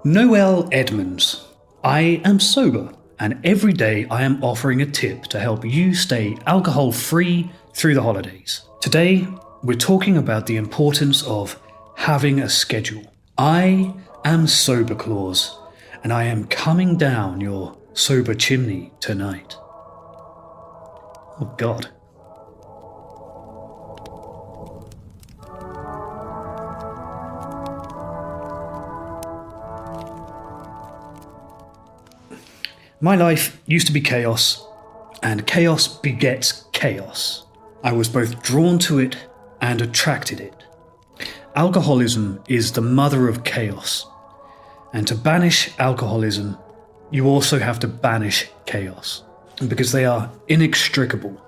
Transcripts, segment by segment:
Noel Edmonds. I am sober, and every day I am offering a tip to help you stay alcohol-free through the holidays. Today, we're talking about the importance of having a schedule. I am Sober Claus, and I am coming down your sober chimney tonight. Oh God. My life used to be chaos, and chaos begets chaos. I was both drawn to it and attracted it. Alcoholism is the mother of chaos, and to banish alcoholism, you also have to banish chaos, because they are inextricable.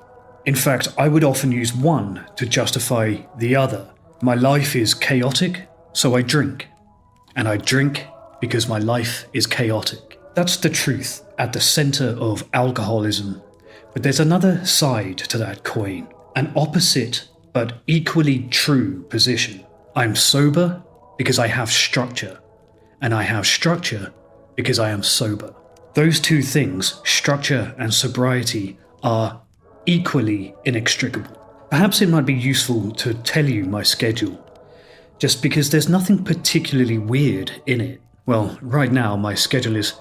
In fact, I would often use one to justify the other. My life is chaotic, so I drink, and I drink because my life is chaotic. That's the truth at the center of alcoholism. But there's another side to that coin, an opposite but equally true position. I'm sober because I have structure, and I have structure because I am sober. Those two things, structure and sobriety, are equally inextricable. Perhaps it might be useful to tell you my schedule, just because there's nothing particularly weird in it. Well, right now my schedule is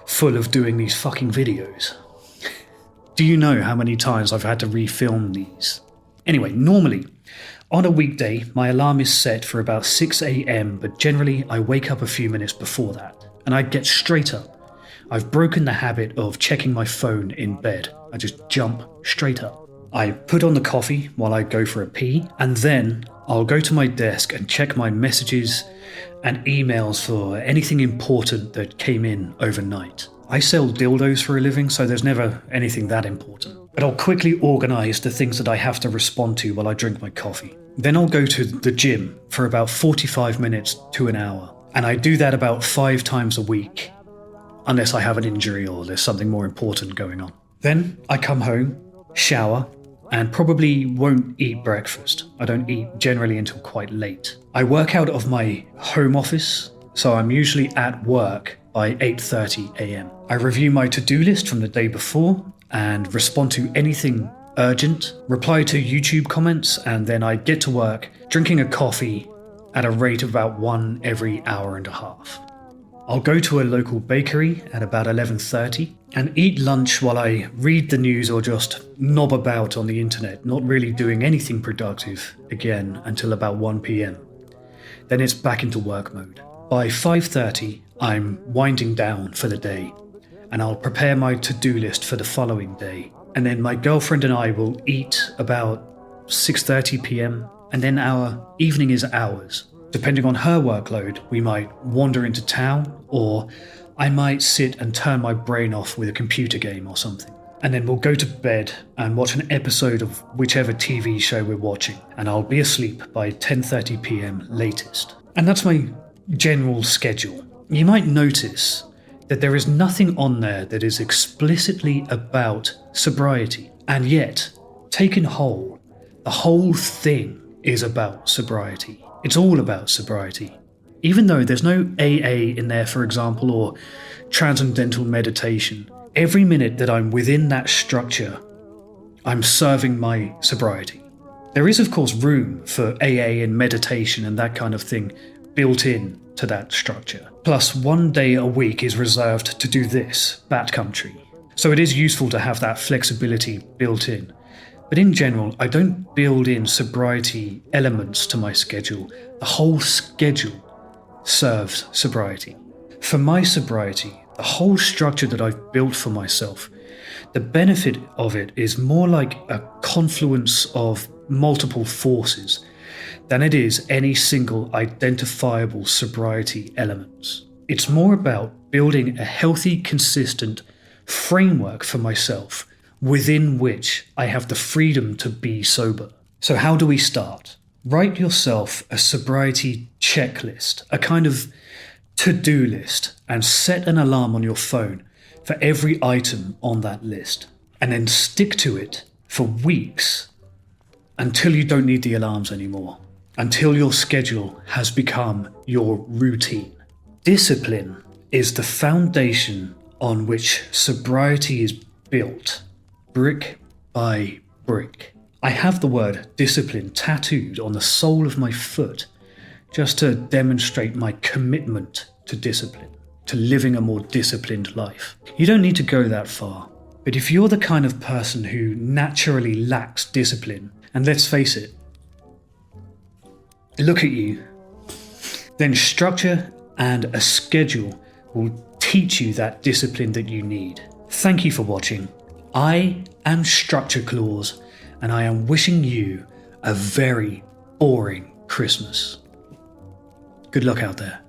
full of doing these fucking videos. Do you know how many times I've had to refilm these? Anyway, normally, on a weekday, my alarm is set for about 6 a.m, but generally I wake up a few minutes before that, and I get straight up. I've broken the habit of checking my phone in bed. I just jump straight up. I put on the coffee while I go for a pee, and then I'll go to my desk and check my messages and emails for anything important that came in overnight. I sell dildos for a living, so there's never anything that important. But I'll quickly organise the things that I have to respond to while I drink my coffee. Then I'll go to the gym for about 45 minutes to an hour. And I do that about 5 times a week, unless I have an injury or there's something more important going on. Then I come home, shower, and probably won't eat breakfast. I don't eat generally until quite late. I work out of my home office, so I'm usually at work by 8:30 a.m. I review my to-do list from the day before and respond to anything urgent, reply to YouTube comments, and then I get to work drinking a coffee at a rate of about 1 every hour and a half. I'll go to a local bakery at about 11:30 and eat lunch while I read the news or just knob about on the internet, not really doing anything productive again until about 1 p.m. Then it's back into work mode. By 5:30, I'm winding down for the day, and I'll prepare my to-do list for the following day. And then my girlfriend and I will eat about 6:30 p.m, and then our evening is ours. Depending on her workload, we might wander into town, or I might sit and turn my brain off with a computer game or something. And then we'll go to bed and watch an episode of whichever TV show we're watching, and I'll be asleep by 10:30 p.m. latest. And that's my general schedule. You might notice that there is nothing on there that is explicitly about sobriety, and yet, taken whole, the whole thing is about sobriety. It's all about sobriety. Even though there's no AA in there, for example, or transcendental meditation, every minute that I'm within that structure, I'm serving my sobriety. There is, of course, room for AA and meditation and that kind of thing built in to that structure. Plus, 1 day a week is reserved to do this, Bat Country. So it is useful to have that flexibility built in. But in general, I don't build in sobriety elements to my schedule. The whole schedule serves sobriety. For my sobriety, the whole structure that I've built for myself, the benefit of it is more like a confluence of multiple forces than it is any single identifiable sobriety elements. It's more about building a healthy, consistent framework for myself within which I have the freedom to be sober. So how do we start? Write yourself a sobriety checklist, a kind of to-do list, and set an alarm on your phone for every item on that list. And then stick to it for weeks until you don't need the alarms anymore, until your schedule has become your routine. Discipline is the foundation on which sobriety is built, brick by brick. I have the word discipline tattooed on the sole of my foot just to demonstrate my commitment to discipline, to living a more disciplined life. You don't need to go that far, but if you're the kind of person who naturally lacks discipline, and let's face it, look at you, then structure and a schedule will teach you that discipline that you need. Thank you for watching. I am Structure Clause, and I am wishing you a very boring Christmas. Good luck out there.